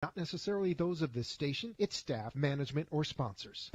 not necessarily those of this station, its staff, management, or sponsors.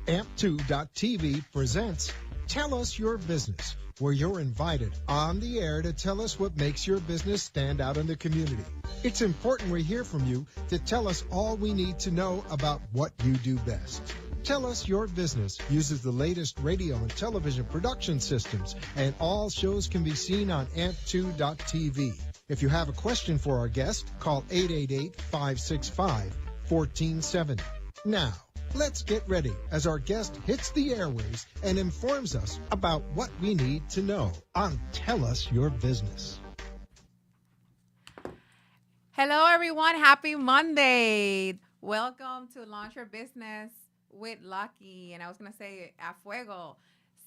AMP2.TV presents Tell Us Your Business, where you're invited on the air to tell us what makes your business stand out in the community. It's important we hear from you to tell us all we need to know about what you do best. Tell Us Your Business uses the latest radio and television production systems, and all shows can be seen on AMP2.TV. If you have a question for our guest, call 888-565-1470. Now, let's get ready as our guest hits the airwaves and informs us about what we need to know on Tell Us Your Business. Hello, everyone. Happy Monday. Welcome to Launch Your Business with Lucky. And I was going to say a Fuego.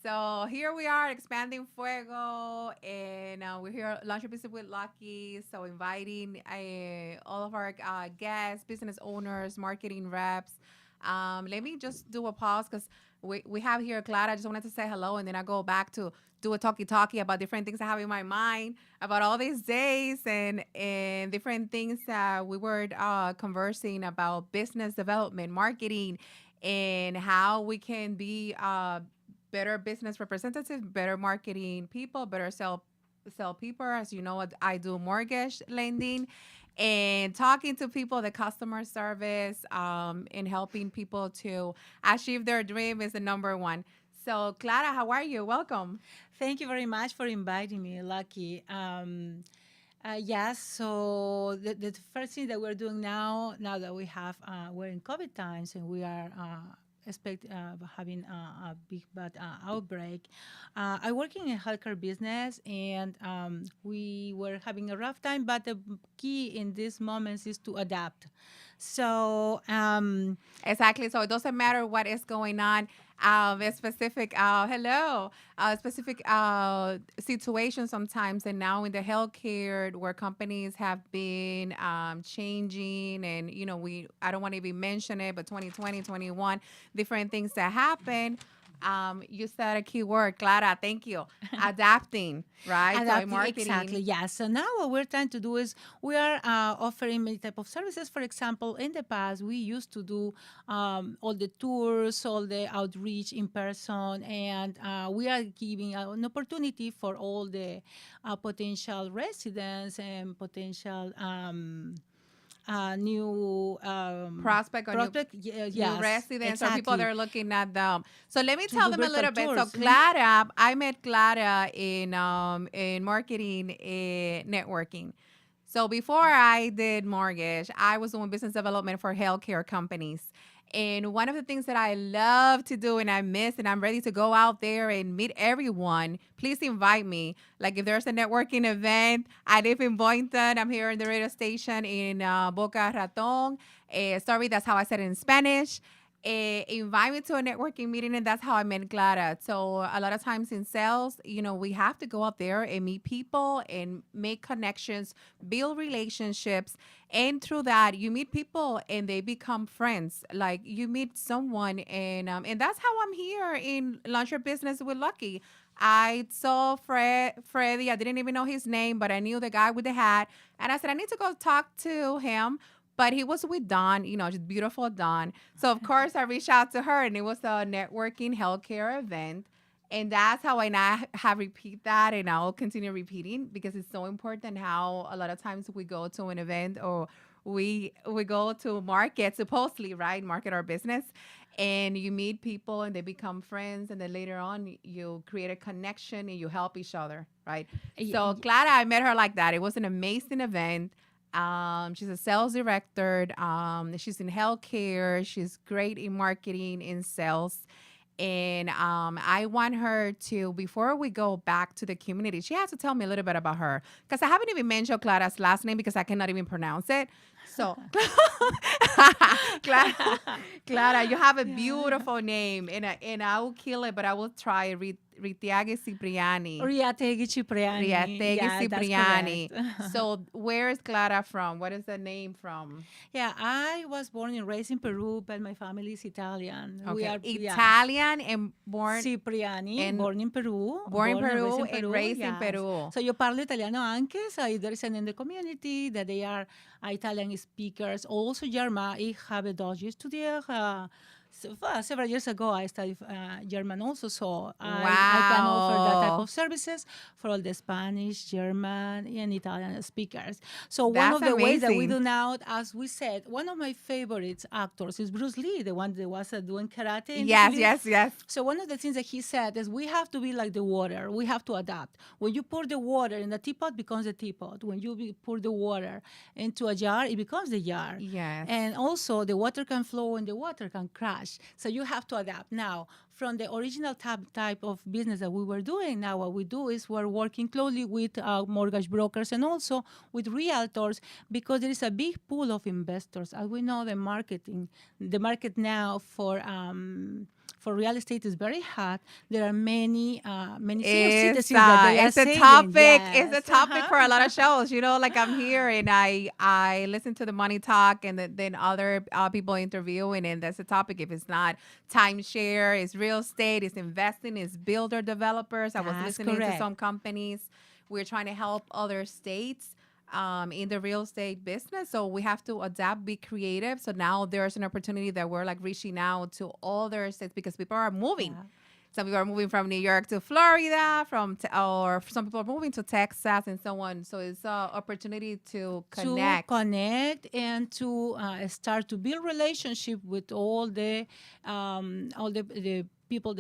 So here we are expanding Fuego, and we're here Launch Your Business with Lucky. So inviting all of our guests, business owners, marketing reps. Let me just do a pause because we have here Clara. I just wanted to say hello, and then I go back to do a talkie about different things I have in my mind about all these days and different things that we were conversing about business development, marketing, and how we can be better business representatives, better marketing people, better sell people. As you know, I do mortgage lending and talking to people, the customer service, and helping people to achieve their dream is the number one. So, Clara, how are you? Welcome. Thank you very much for inviting me, Lucky. Yes, so the first thing that we're doing now that we have, we're in COVID times and we are having a big bad outbreak. I work in a healthcare business, and we were having a rough time, but the key in these moments is to adapt. So exactly. So it doesn't matter what is going on. A specific specific situation sometimes, and now in the healthcare where companies have been changing, and I don't want to even mention it, but 2020, 21, different things that happen. You said a key word, Clara. Thank you. Adapting, right? Adapting, so marketing. exactly. Yeah. So now what we're trying to do is we are offering many type of services. For example, in the past, we used to do all the tours, all the outreach in person, and we are giving an opportunity for all the potential residents and potential new prospect or new residents, or people that are looking at them. So let me tell them a little bit. So Clara, I met Clara in marketing networking. So before I did mortgage, I was doing business development for healthcare companies. And one of the things that I love to do and I miss, and I'm ready to go out there and meet everyone, please invite me. Like if there's a networking event, I live in Boynton. I'm here in the radio station in Boca Raton. Sorry, that's how I said it in Spanish. Invite me to a networking meeting, and that's how I met Clara. So a lot of times in sales, we have to go out there and meet people and make connections, build relationships. And through that, you meet people and they become friends. Like you meet someone, and that's how I'm here in Launch Your Business with Lucky. I saw Freddie. I didn't even know his name, but I knew the guy with the hat. And I said, I need to go talk to him. But he was with Dawn, just beautiful Dawn. So, of course, I reached out to her, and it was a networking healthcare event. And that's how I now have repeat that, and I'll continue repeating because it's so important how a lot of times we go to an event or we go to market, supposedly, right, market our business, and you meet people and they become friends, and then later on you create a connection and you help each other, right? So, Clara, I met her like that. It was an amazing event. She's a sales director. She's in healthcare. She's great in marketing, in sales. And I want her to, before we go back to the community, she has to tell me a little bit about her. Because I haven't even mentioned Clara's last name because I cannot even pronounce it. So, Clara, you have a beautiful name, and I will kill it, but I will try Ritiagi Cipriani. Riategi Cipriani. Riategi Cipriani. So where is Clara from? What is the name from? Yeah, I was born and raised in Peru, but my family is Italian. Okay. We are Italian and born Cipriani, and born in Peru. Born in Peru and raised in Peru. So io parlo italiano anche, so there is an in the community that they are Italian speakers. Also German, ich habe Deutsch studiert. Several years ago, I studied German also, so I can offer that type of services for all the Spanish, German, and Italian speakers. So one of the ways that we do now, as we said, one of my favorite actors is Bruce Lee, the one that was doing karate. Yes. So one of the things that he said is we have to be like the water. We have to adapt. When you pour the water in the teapot, becomes a teapot. When you pour the water into a jar, it becomes the jar. Yes. And also the water can flow and the water can crash. So you have to adapt. Now, from the original type of business that we were doing, now what we do is we're working closely with mortgage brokers and also with realtors because there is a big pool of investors. As we know, the market now for real estate is very hot. There are many senior citizens that they are saving. It's a topic for a lot of shows. You know, like I'm here and I listen to the Money Talk and then other people interviewing, and that's a topic. If it's not timeshare, it's real estate, it's investing, it's builder developers. I was listening to some companies. We're trying to help other states in the real estate business. So we have to adapt, be creative. So now there's an opportunity that we're like reaching out to other states because people are moving. Yeah. Some people are moving from New York to Florida, or some people are moving to Texas and so on. So it's an opportunity to connect. And to start to build relationship with all the people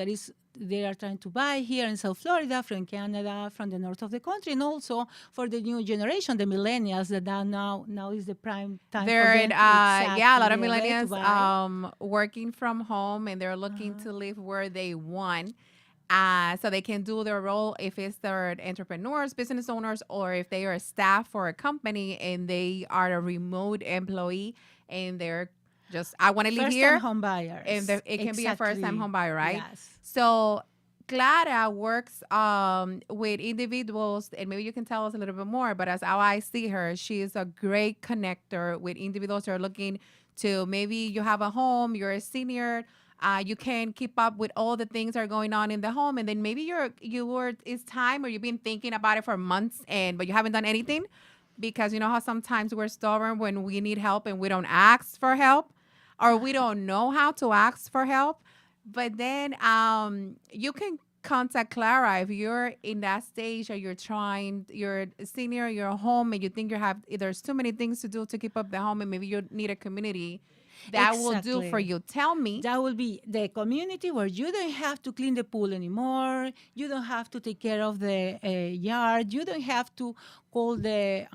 they are trying to buy here in South Florida, from Canada, from the north of the country, and also for the new generation, the millennials, that now is the prime time for them. A lot of millennials working from home, and they're looking to live where they want. So they can do their role if it's their entrepreneurs, business owners, or if they are staff for a company and they are a remote employee and they're just, I want to live here. First-time home buyers. And it can be a first-time home buyer, right? Yes. So Clara works with individuals, and maybe you can tell us a little bit more, but as how I see her, she is a great connector with individuals who are looking to, maybe you have a home, you're a senior, you can't keep up with all the things that are going on in the home, and then maybe it's time, or you've been thinking about it for months, but you haven't done anything, because you know how sometimes we're stubborn when we need help and we don't ask for help, or we don't know how to ask for help. But then you can contact Clara if you're in that stage, or you're a senior, you're home, and you think there's too many things to do to keep up the home, and maybe you need a community that will do for you. Tell me. That will be the community where you don't have to clean the pool anymore. You don't have to take care of the yard. You don't have to call the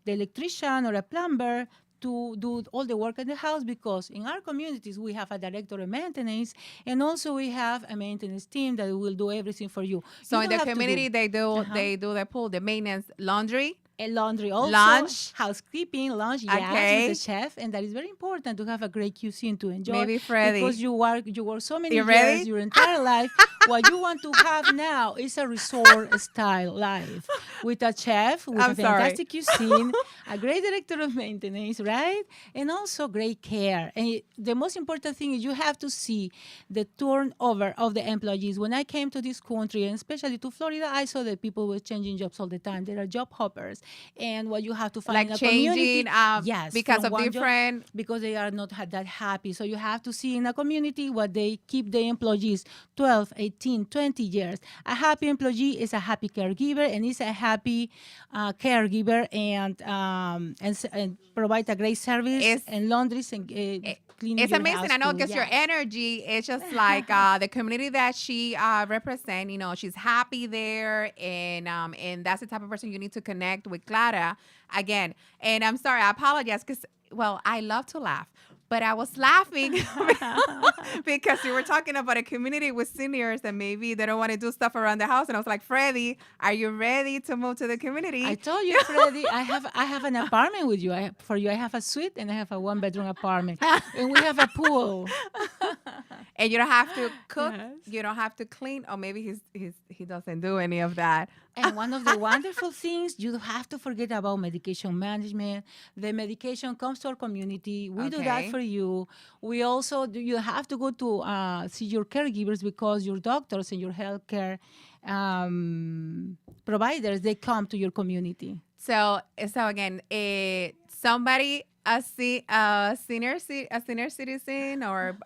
electrician or a plumber to do all the work at the house, because in our communities we have a director of maintenance, and also we have a maintenance team that will do everything for you. So in the community they do the pool, the maintenance, laundry, laundry also, lunch, housekeeping, lunch, yes, with the chef, and that is very important to have a great cuisine to enjoy. Maybe Freddie, because you work so many years, your entire life. What you want to have now is a resort style life with a chef, with a fantastic cuisine, a great director of maintenance, right? And also great care. And the most important thing is you have to see the turnover of the employees. When I came to this country, and especially to Florida, I saw that people were changing jobs all the time. There are job hoppers. And what you have to find in a community, yes, because of different, because they are not that happy. So you have to see in a community what they keep the employees 12, 18, 20 years. A happy employee is a happy caregiver, and is a happy caregiver, and provide a great service and laundries and cleaning. It's amazing. I know, because your energy is just like the community that she represents. You know, she's happy there, and that's the type of person you need to connect with Clara again. And I'm sorry, I apologize, because I love to laugh, but I was laughing because you were talking about a community with seniors that maybe they don't want to do stuff around the house, and I was like, Freddie, are you ready to move to the community? I told you, Freddie, I have an apartment with you. For you, I have a suite and I have a 1-bedroom apartment, and we have a pool. And you don't have to cook. Yes. You don't have to clean. Or maybe he doesn't do any of that. And one of the wonderful things, you don't have to forget about medication management. The medication comes to our community. We do that Okay. for you. We also you have to go to see your caregivers because your doctors and your healthcare providers, they come to your community. So again, somebody a senior citizen or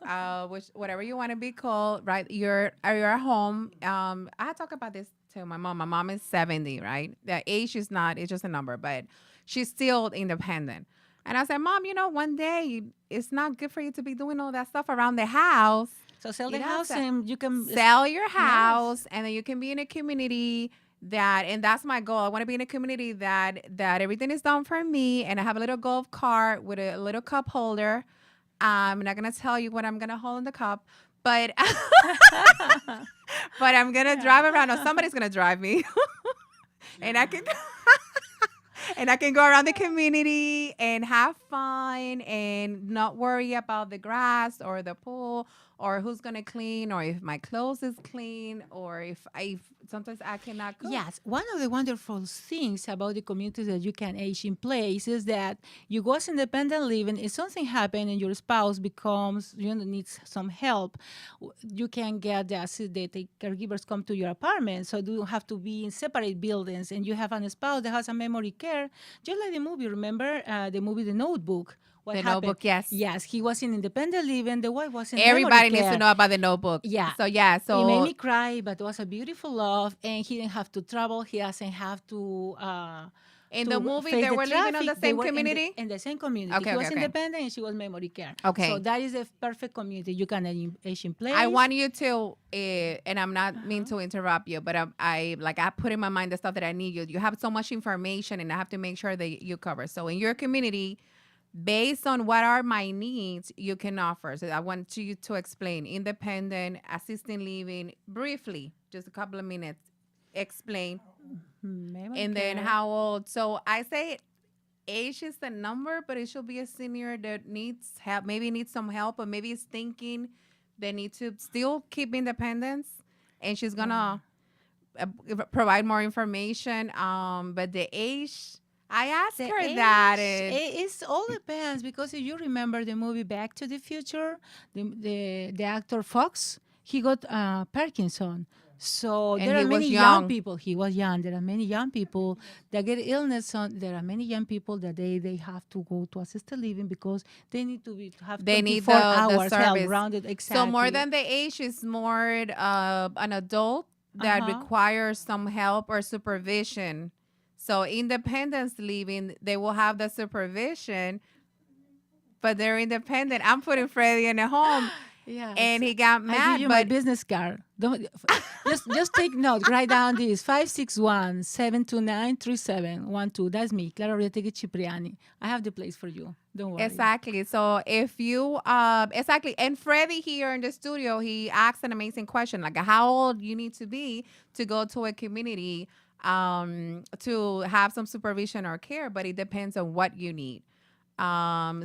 whatever you want to be called, right? You're at home. I talk about this to my mom. My mom is 70, right? The age is not; it's just a number, but she's still independent. And I said, Mom, one day it's not good for you to be doing all that stuff around the house. So sell the You know, house and you can Sell your house, and then you can be in a community and that's my goal. I want to be in a community that everything is done for me, and I have a little golf cart with a little cup holder. I'm not gonna tell you what I'm gonna hold in the cup, but but I'm gonna drive around, or somebody's gonna drive me, and I can and I can go around the community and have fun and not worry about the grass or the pool or who's gonna clean or if my clothes is clean or if sometimes I cannot cook. Yes, one of the wonderful things about the communities that you can age in place is that you go as independent living. If something happens and your spouse needs some help, you can get the caregivers come to your apartment, so you don't have to be in separate buildings. And you have a spouse that has a memory care, just like the movie. Remember the movie The Notebook? What The happened? Notebook, yes. Yes, he was in independent living. The wife was in Everybody memory needs care. to know about The Notebook. Yeah. So yeah. So It made me cry, but it was a beautiful love, and he didn't have to travel. He doesn't have to. In to the movie, face they the were living on traffic. the They same were community? In the same community. Okay, he was okay. independent, and she was memory care. Okay. So that is a perfect community. You can age in place. I want you to, and I'm not mean to interrupt you, but I put in my mind the stuff that I need you. You have so much information, and I have to make sure that you cover. So in your community, based on what are my needs, you can offer. So I want you to explain independent, assisted living, briefly, just a couple of minutes. Explain. Memory And then care. how old? So I say age is the number, but it should be a senior that needs help, maybe needs some help, or maybe is thinking they need to still keep independence, and she's gonna provide more information. But the age, I asked The her age, that. It's all depends, because if you remember the movie Back to the Future, the actor Fox, he got Parkinson. So And there he are was many young. young people. He was young. There are many young people that get illness. There are many young people that they have to go to assisted living because they need to have They need 24 the hours help service. rounded. Exactly. So more than the age is more an adult that requires some help or supervision. So independence living, they will have the supervision, but they're independent. I'm putting Freddie in a home, and he got I mad. give you my But business card. Don't just take note. Write down this 561-729-3712. That's me, Clara Ortega Cipriani. I have the place for you. Don't worry. exactly. So if you and Freddie here in the studio, he asked an amazing question, like how old you need to be to go to a community to have some supervision or care, but it depends on what you need. What about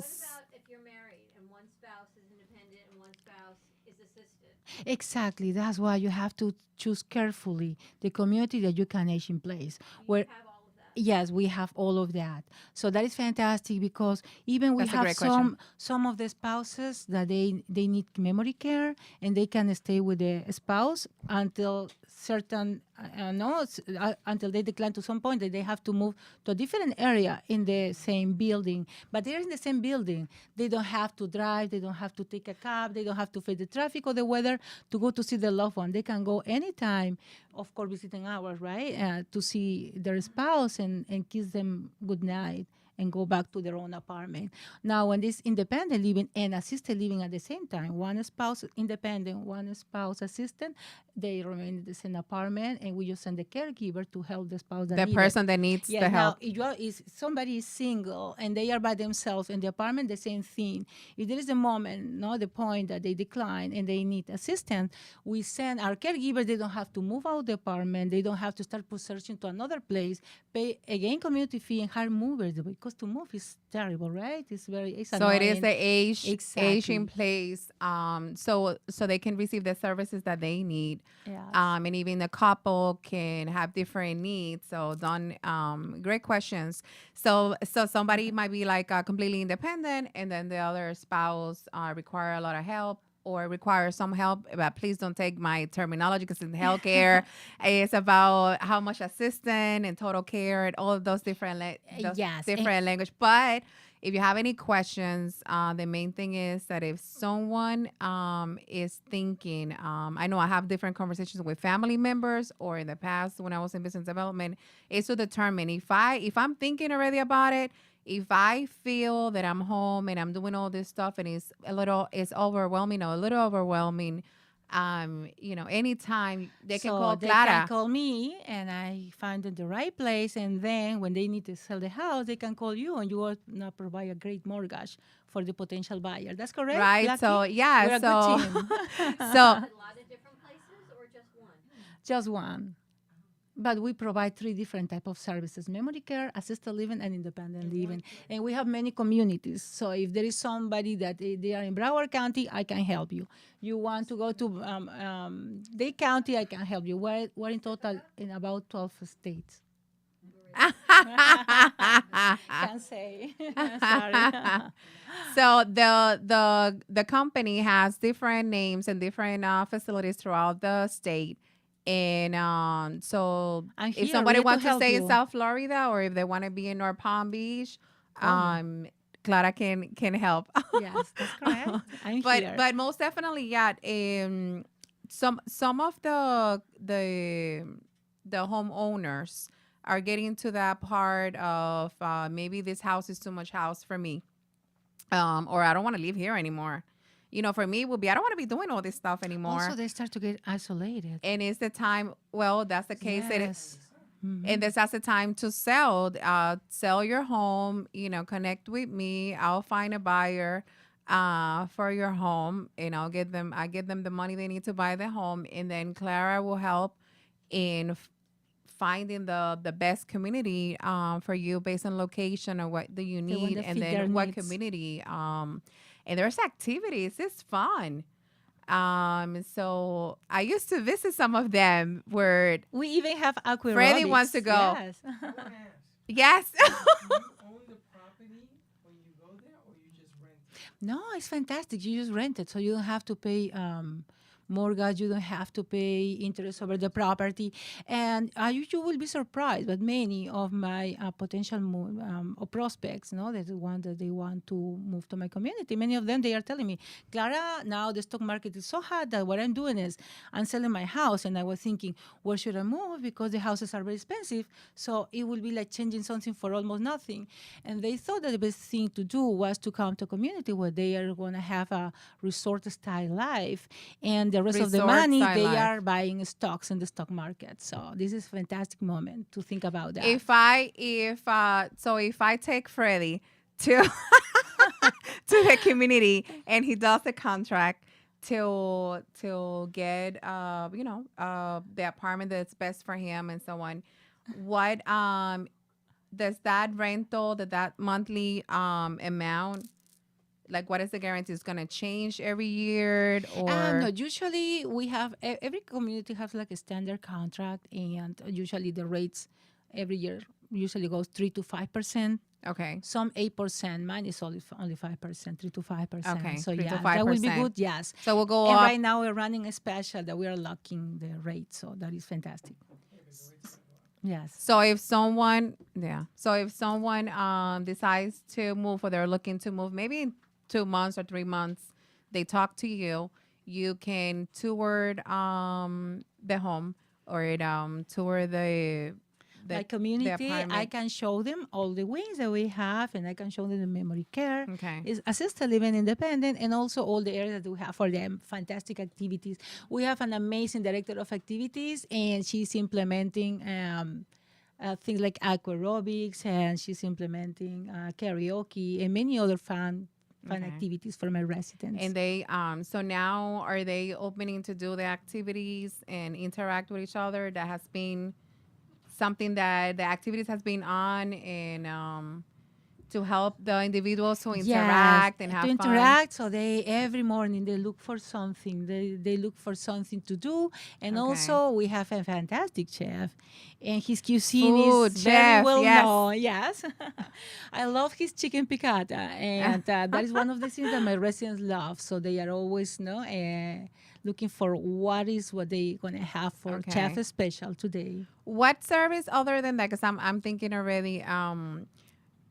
if you're married and one spouse is independent and one spouse is assisted? Exactly. That's why you have to choose carefully the community that you can age in place. Where Have all of that. yes, we have all of that. So that is fantastic, because even we That's a have great question. some of the spouses that they need memory care, and they can stay with the spouse until certain until they decline to some point that they have to move to a different area in the same building. But they're in the same building. They don't have to drive. They don't have to take a cab. They don't have to face the traffic or the weather to go to see their loved one. They can go anytime, of course, visiting hours, right, to see their spouse and kiss them good night and go back to their own apartment. Now, when this independent living and assisted living at the same time, one spouse independent, one spouse assistant, they remain in the same apartment, and we just send the caregiver to help the spouse that The need it. person that needs Yeah, the now, help. if somebody is single and they are by themselves in the apartment, the same thing. If there is a moment, the point that they decline and they need assistance, we send our caregiver. They don't have to move out the apartment. They don't have to start searching to another place, pay again community fee and hire movers, because supposed to move. It's terrible, right? It's so annoying. it is the age Exactly. place, so they can receive the services that they need. Yes. And even the couple can have different needs. So great questions. So somebody might be like completely independent, and then the other spouse require a lot of help or require some help. But please don't take my terminology, because in healthcare, it's about how much assistant and total care and all of those different Yes. different language. But if you have any questions, the main thing is that if someone is thinking, I know I have different conversations with family members, or in the past when I was in business development, is to determine if I'm thinking already about it, if I feel that I'm home and I'm doing all this stuff and it's overwhelming or a little overwhelming, anytime they can call they Clara. can call me, and I find them the right place. And then when they need to sell the house, they can call you, and you will not provide a great mortgage for the potential buyer. That's correct, Right. Lucky? So yeah. We're a so good team. so A lot of different places or just one? Just one. But we provide 3 different type of services: memory care, assisted living, and independent living. And we have many communities. So if there is somebody that they are in Broward County, I can help you. You want to go to Dade County, I can help you. We're in total in about 12 states. Can't say. Sorry. So the company has different names and different facilities throughout the state. And so I'm if here, somebody ready to wants to help stay in you. South Florida, or if they want to be in North Palm Beach, Clara can help. Yes, that's correct. I'm but here. but most definitely, yeah. Some of the homeowners are getting to that part of maybe this house is too much house for me, or I don't want to live here anymore. For me, it would be, I don't want to be doing all this stuff anymore. Also, they start to get isolated. And it's the time. Well, that's the case. Yes. And that's the time to sell. Sell your home. Connect with me. I'll find a buyer for your home, and I get them the money they need to buy the home, and then Clara will help in finding the best community for you based on location or what do you need, and then what community. And there's activities. It's fun. So I used to visit some of them where we even have aquarobics. Freddie wants to go. Yes. Yes. Do you own the property when you go there, or you just rent it? No, it's fantastic. You just rent it, so you don't have to pay mortgage. You don't have to pay interest over the property. And you will be surprised, but many of my potential prospects, that they want to move to my community, many of them, they are telling me, Clara, now the stock market is so hot that what I'm doing is I'm selling my house. And I was thinking, where should I move? Because the houses are very expensive. So it will be like changing something for almost nothing. And they thought that the best thing to do was to come to a community where they are going to have a resort-style life. And the rest of the money, they are buying stocks in the stock market. So this is a fantastic moment to think about that. If I take Freddie to to the community and he does the contract to get the apartment that's best for him and so on, what does that rental, that monthly amount, like, what is the guarantee? It's going to change every year, or? No, usually we have, every community has like a standard contract, and usually the rates every year usually goes 3 to 5%. Okay. Some 8%. Mine is only 5%, 3 to 5%. Okay. So 3 to yeah, 5%. that will be good. Yes. So we'll go and up. right now we're running a special that we are locking the rate. So that is fantastic. Yes. So if someone decides to move, or they're looking to move, maybe in 2 months or 3 months, they talk to you. You can tour the home, or tour the my community. apartment. I can show them all the wings that we have, and I can show them the memory care. Okay. It's assisted living, independent, and also all the areas that we have for them. Fantastic activities. We have an amazing director of activities, and she's implementing things like aquarobics, and she's implementing karaoke and many other fun activities for my residents. And they so now are they opening to do the activities and interact with each other? That has been something that the activities has been on, and to help the individuals to interact and have fun. To interact, so they every morning they look for something. They look for something to do, and also we have a fantastic chef, and his cuisine is very well known. Yes, I love his chicken piccata, and that is one of the things that my residents love. So they are always looking for what they're gonna have for chef special today. What service other than that? Because I'm thinking already.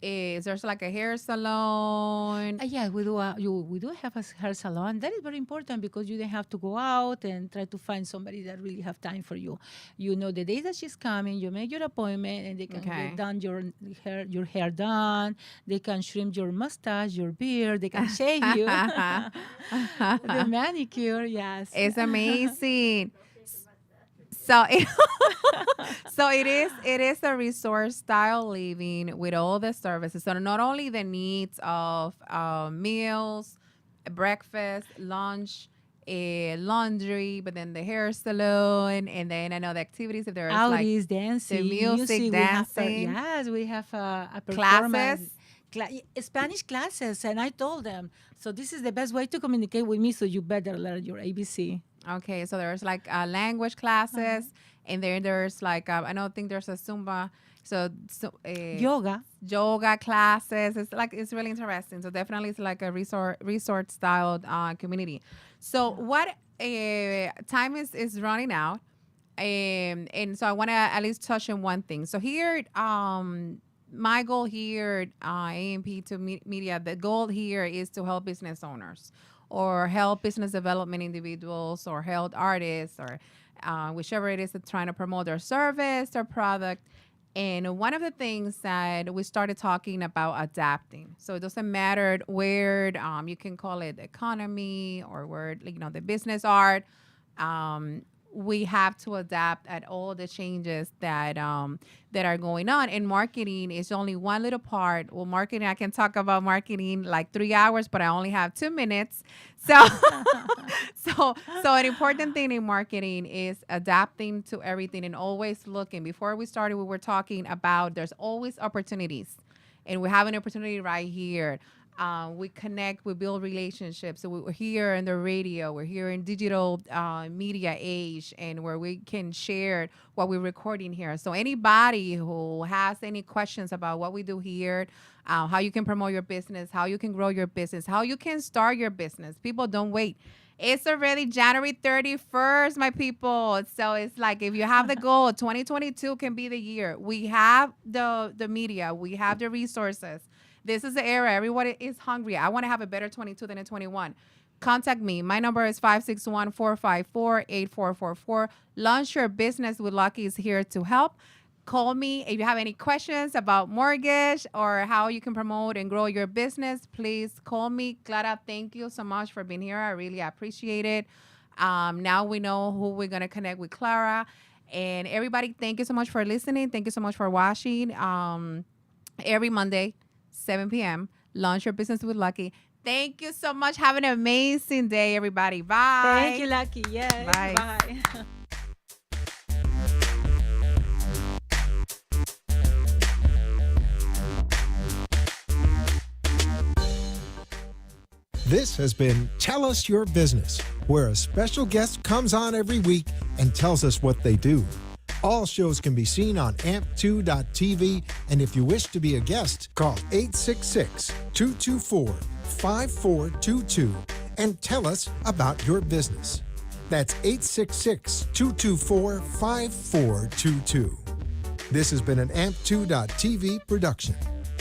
Is there's like a hair salon? Yeah, we do have a hair salon. That is very important because you don't have to go out and try to find somebody that really have time for you. You know the day that she's coming, you make your appointment, and they can get done your hair done. They can trim your mustache, your beard. They can shave you. The manicure, yes, it's amazing. So, it is a resort style living with all the services. So not only the needs of meals, breakfast, lunch, laundry, but then the hair salon, and then I know the activities if there's like dancing, the music, dancing. We have a classes. Spanish classes, and I told them, so this is the best way to communicate with me, so you better learn your ABC. Okay, so there's like language classes, and then there's like I don't think there's a Zumba, yoga classes. It's really interesting. So definitely it's like a resort styled community. So what time is running out, and so I want to at least touch on one thing. So here my goal here at AMP2 Media, the goal here is to help business owners or help business development individuals or help artists or whichever it is that's trying to promote their service or product. And one of the things that we started talking about adapting. So it doesn't matter where you can call it economy or where the business art. We have to adapt at all the changes that are going on. And marketing is only one little part. Well, marketing, I can talk about marketing like 3 hours, but I only have 2 minutes. So, so an important thing in marketing is adapting to everything and always looking. Before we started, we were talking about there's always opportunities, and we have an opportunity right here. We connect, we build relationships. So we're here in the radio, we're here in digital media age, and where we can share what we're recording here. So anybody who has any questions about what we do here, how you can promote your business, how you can grow your business, how you can start your business. People, don't wait. It's already January 31st, my people. So it's like if you have the goal, 2022 can be the year. We have the media, we have the resources. This is the era. Everybody is hungry. I want to have a better 22 than a 21. Contact me. My number is 561-454-8444. Launch Your Business with Lucky is here to help. Call me if you have any questions about mortgage or how you can promote and grow your business. Please call me. Clara, thank you so much for being here. I really appreciate it. Now we know who we're going to connect with, Clara. And everybody, thank you so much for listening. Thank you so much for watching. Every Monday, 7 p.m. Launch Your Business with Lucky. Thank you so much. Have an amazing day, everybody. Bye. Thank you, Lucky. Yes. Bye. Bye. This has been Tell Us Your Business, where a special guest comes on every week and tells us what they do. All shows can be seen on amp2.tv, and if you wish to be a guest, call 866-224-5422 and tell us about your business. That's 866-224-5422. This has been an amp2.tv production.